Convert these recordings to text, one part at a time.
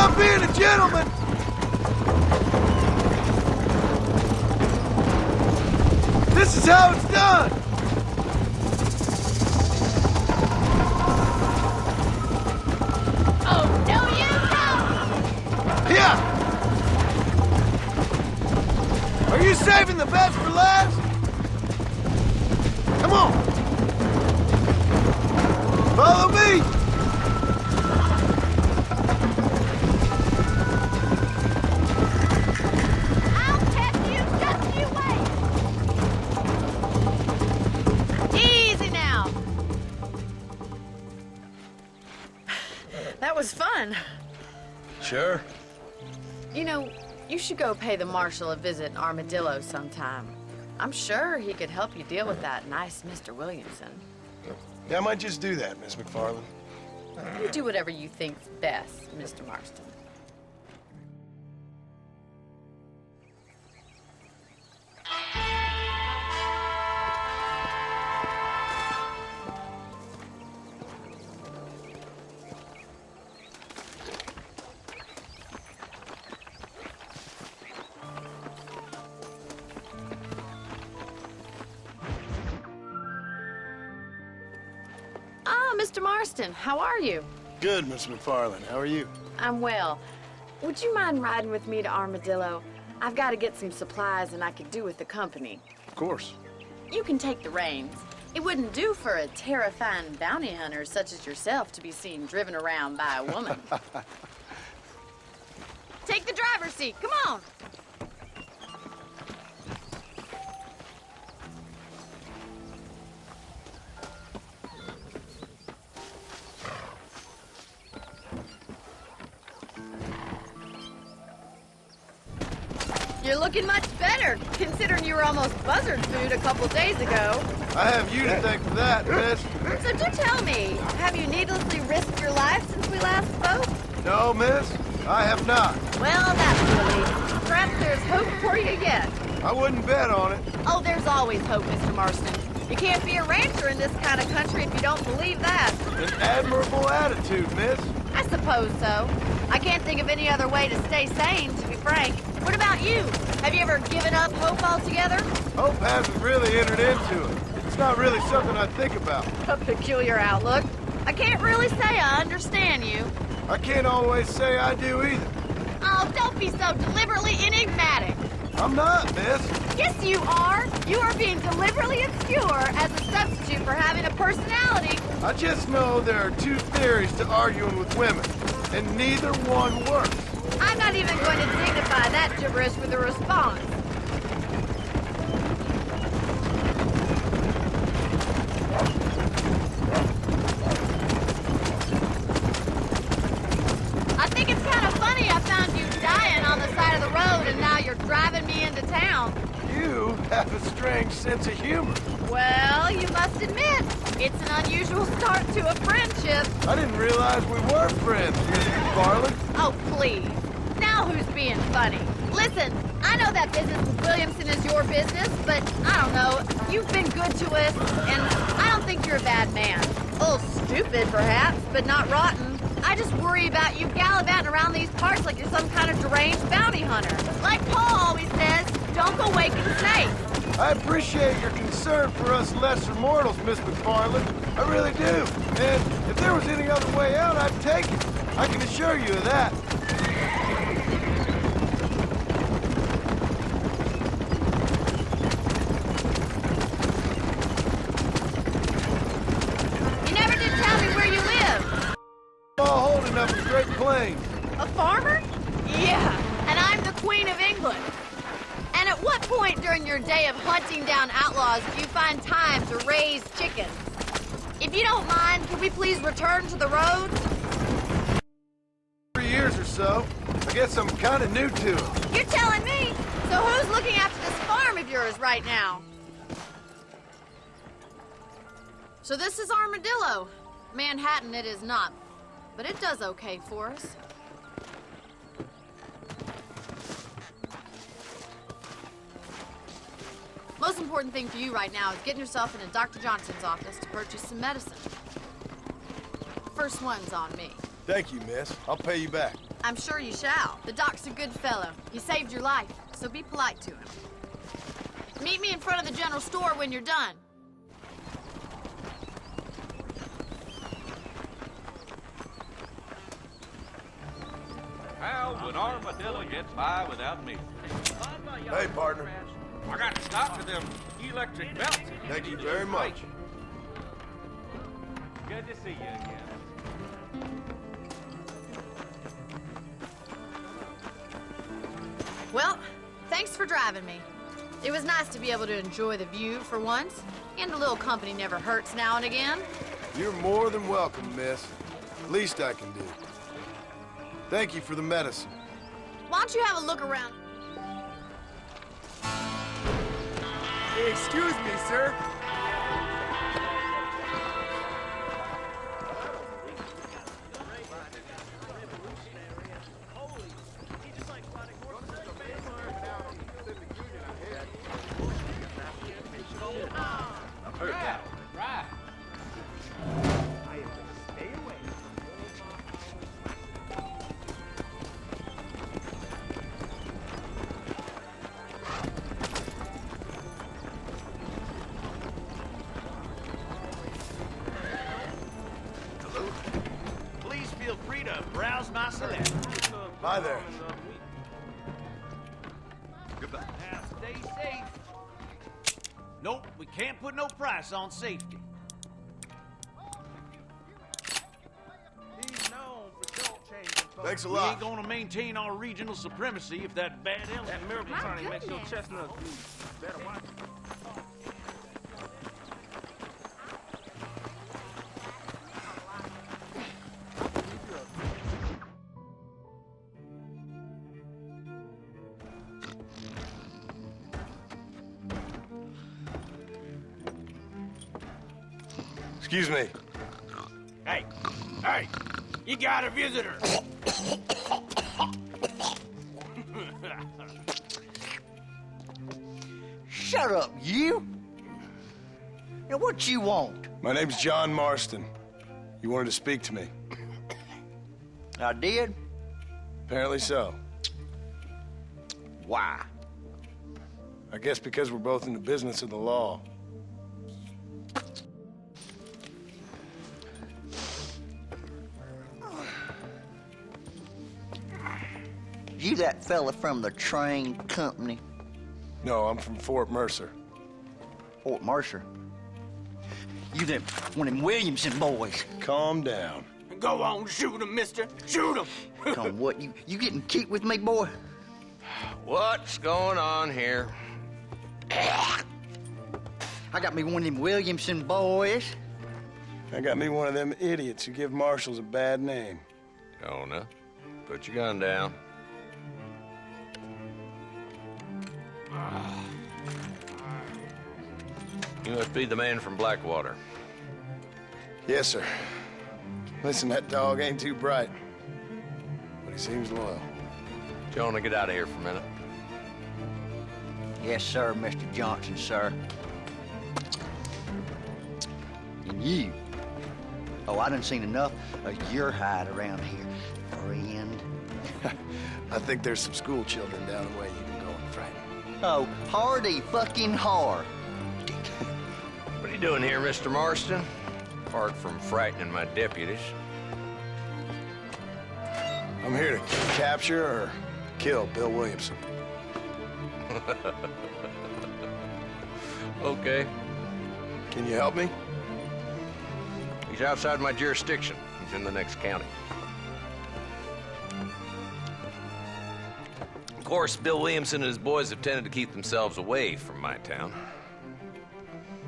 I'm being a gentleman! This is how it's done! Oh, no, you don't! Yeah! Are you saving the best for last? Come on! Follow me! I'll catch you, just you wait! Easy now! That was fun. Sure. You know, you should go pay the Marshal a visit in Armadillo sometime. I'm sure he could help you deal with that nice Mr. Williamson. Yeah, I might just do that, Miss McFarland. You do whatever you think's best, Mr. Marston. Ah, Mr. Marston, how are you? Good, Miss McFarland. How are you? I'm well. Would you mind riding with me to Armadillo? I've got to get some supplies and I could do with the company. Of course. You can take the reins. It wouldn't do for a terrifying bounty hunter such as yourself to be seen driven around by a woman. Take the driver's seat, come on! You're looking much better, considering you were almost buzzard food a couple days ago. I have you to thank for that, miss. So do tell me, have you needlessly risked your life since we last spoke? No, miss, I have not. Well, that's relief. Perhaps there's hope for you yet. I wouldn't bet on it. Oh, there's always hope, Mr. Marston. You can't be a rancher in this kind of country if you don't believe that. An admirable attitude, miss. I suppose so. I can't think of any other way to stay sane, to be frank. What about you? Have you ever given up hope altogether? Hope hasn't really entered into it. It's not really something I think about. A peculiar outlook. I can't really say I understand you. I can't always say I do either. Oh, don't be so deliberately enigmatic. I'm not, miss. Yes, you are. You are being deliberately obscure as a substitute for having a personality. I just know there are two theories to arguing with women, and neither one works. I'm not even going to dignify that gibberish with a response. I think it's kind of funny I found you dying on the side of the road and now you're driving me into town. You have a strange sense of humor. Well, you must admit, it's an unusual start to a friendship. I didn't realize we were friends, Miss McFarland. Oh, please. Now who's being funny? Listen, I know that business with Williamson is your business, but I don't know. You've been good to us, and I don't think you're a bad man. A little stupid, perhaps, but not rotten. I just worry about you gallivanting around these parts like you're some kind of deranged bounty hunter. Like Paul always says, don't go waking snakes. I appreciate your concern for us lesser mortals, Miss McFarland. I really do. And if there was any other way out, I'd take it. I can assure you of that. You never did tell me where you live. All holding up in Great Plains. A farmer? Yeah, and I'm the Queen of England. And at what point during your day of hunting down outlaws do you find time to raise chickens? If you don't mind, can we please return to the road? 3 years or so. I guess I'm kind of new to it. You're telling me. So who's looking after this farm of yours right now? So this is Armadillo. Manhattan it is not, but it does okay for us. Most important thing for you right now is getting yourself into Dr. Johnson's office to purchase some medicine. First one's on me. Thank you, miss. I'll pay you back. I'm sure you shall. The doc's a good fellow. He saved your life, so be polite to him. Meet me in front of the general store when you're done. How would Armadillo get by without me? Hey, partner. I got to stop to them electric belts. Thank you very much. Good to see you again. Well, thanks for driving me. It was nice to be able to enjoy the view for once, and a little company never hurts now and again. You're more than welcome, miss. Least I can do. Thank you for the medicine. Why don't you have a look around? Excuse me, sir. Right. Please feel free to browse my selection. Hi there. Goodbye. Now, stay safe. Nope, we can't put no price on safety. He's known for short-changing folks. Thanks a We lot. ain't gonna maintain our regional supremacy if that bad That element... miracle My tonic makes your goodness. chestnuts blue. Better watch it. Excuse me. Hey, hey, you got a visitor. Shut up, you! Now, what you want? My name's John Marston. You wanted to speak to me. I did? Apparently so. Why? I guess because we're both in the business of the law. You that fella from the train company, No, I'm from Fort Mercer. Fort Mercer? You them one of them Williamson boys. Calm down. Go on, shoot him, mister. Shoot him. Come, what, you getting cute with me, boy? What's going on here? I got me one of them Williamson boys. I got me one of them idiots who give marshals a bad name. Jonah, put your gun down. You must be the man from Blackwater. Yes, sir. Listen, that dog ain't too bright, but he seems loyal. Jonah, get out of here for a minute. Yes, sir, Mr. Johnson, sir. And you. Oh, I done seen enough of your hide around here, friend. I think there's some school children down the way you can go and frighten. Oh, hardy fucking hard. What are you doing here, Mr. Marston? Apart from frightening my deputies. I'm here to capture or kill Bill Williamson. Okay. Can you help me? He's outside my jurisdiction. He's in the next county. Of course, Bill Williamson and his boys have tended to keep themselves away from my town.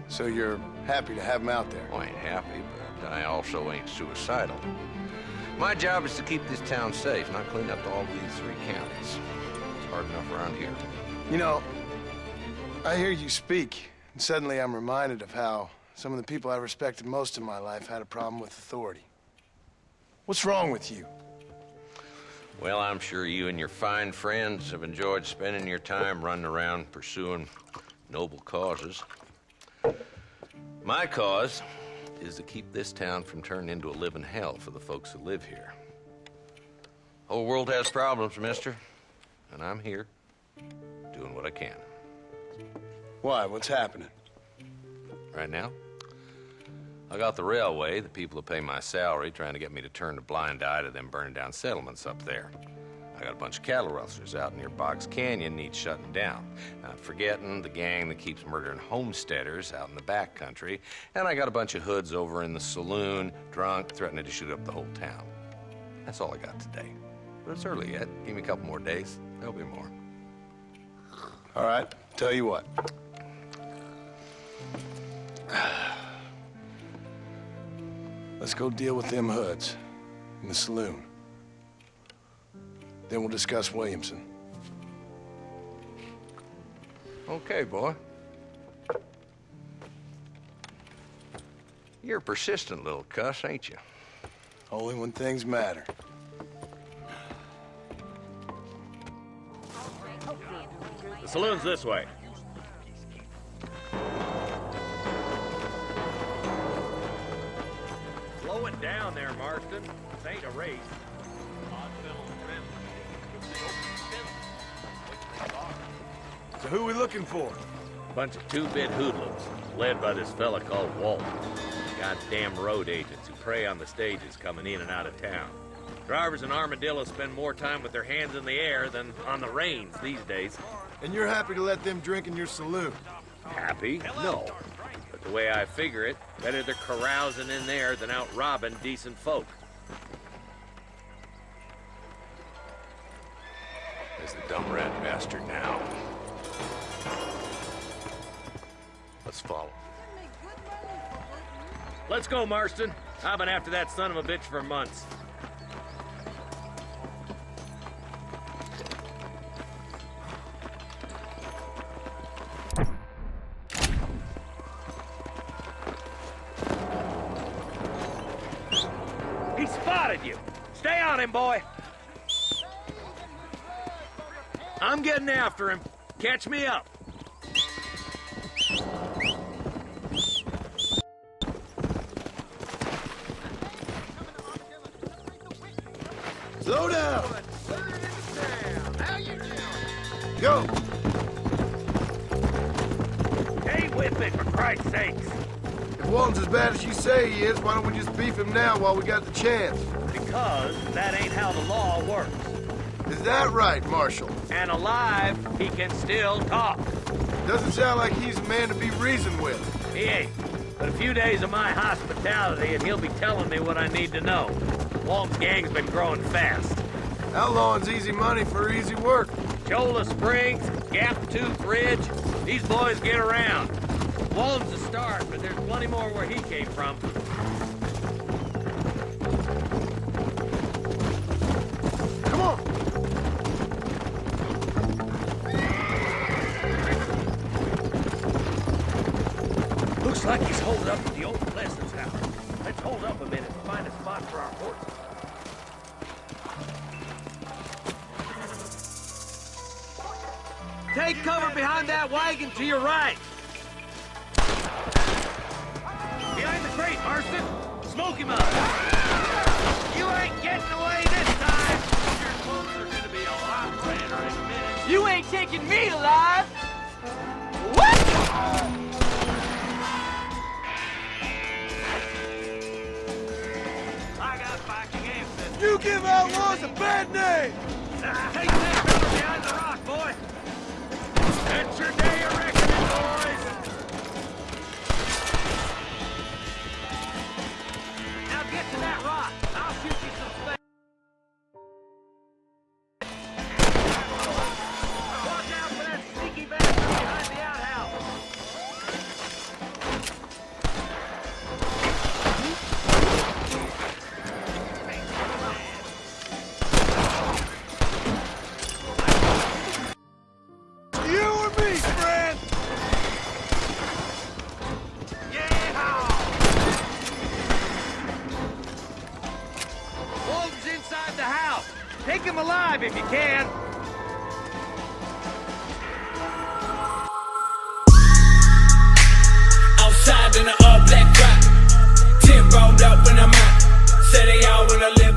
So you're happy to have him out there? Well, I ain't happy, but I also ain't suicidal. My job is to keep this town safe, not clean up all these 3 counties. It's hard enough around here. You know, I hear you speak, and suddenly I'm reminded of how some of the people I respected most in my life had a problem with authority. What's wrong with you? Well, I'm sure you and your fine friends have enjoyed spending your time running around pursuing noble causes. My cause is to keep this town from turning into a living hell for the folks that live here. Whole world has problems, mister. And I'm here, doing what I can. Why? What's happening? Right now, I got the railway, the people who pay my salary, trying to get me to turn a blind eye to them burning down settlements up there. I got a bunch of cattle rustlers out near Boggs Canyon needs shutting down. Not forgetting the gang that keeps murdering homesteaders out in the back country. And I got a bunch of hoods over in the saloon, drunk, threatening to shoot up the whole town. That's all I got today. But it's early yet. Give me a couple more days. There'll be more. All right, tell you what. Let's go deal with them hoods in the saloon. Then we'll discuss Williamson. Okay, boy. You're a persistent little cuss, ain't you? Only when things matter. The saloon's this way. Slow it down there, Marston. This ain't a race. So who we looking for? Bunch of two-bit hoodlums, led by this fella called Walt. Goddamn road agents who prey on the stages coming in and out of town. Drivers in Armadillo spend more time with their hands in the air than on the reins these days. And you're happy to let them drink in your saloon? Happy? No. But the way I figure it, better they're carousing in there than out robbing decent folk. There's the dumb rat bastard now. Let's follow. Let's go, Marston. I've been after that son of a bitch for months. He spotted you. Stay on him, boy. I'm getting after him. Catch me up. Slow down! Go! Hey, whip it, for Christ's sakes. If Walton's as bad as you say he is, why don't we just beef him now while we got the chance? Because that ain't how the law works. Is that right, Marshal? And alive, he can still talk. Doesn't sound like he's a man to be reasoned with. He ain't. But a few days of my hospitality and he'll be telling me what I need to know. Walton's gang's been growing fast. Outlawing's easy money for easy work. Cholla Springs, Gap Tooth Ridge, these boys get around. Walton's a start, but there's plenty more where he came from. Come on! Looks like he's holed up at the old Pleasant's house. Let's hold up a minute and find a spot for our horses. Take cover behind that wagon to your right. Behind the crate, Marston. Smoke him up. You ain't getting away this time. Your clothes are gonna be a lot redder in a minute. You ain't taking me alive. What? I got back against it. You give outlaws a bad name! Take that cover behind the rock, boy. That's your day of reckoning, boys. Now get to that rock. I'll shoot you some space. Watch out for that sneaky bastard behind the outhouse. You or me, friend? Walton's inside the house. Take him alive if you can. Outside in the all black rock, 10 rolled up when I'm out. Say they all wanna live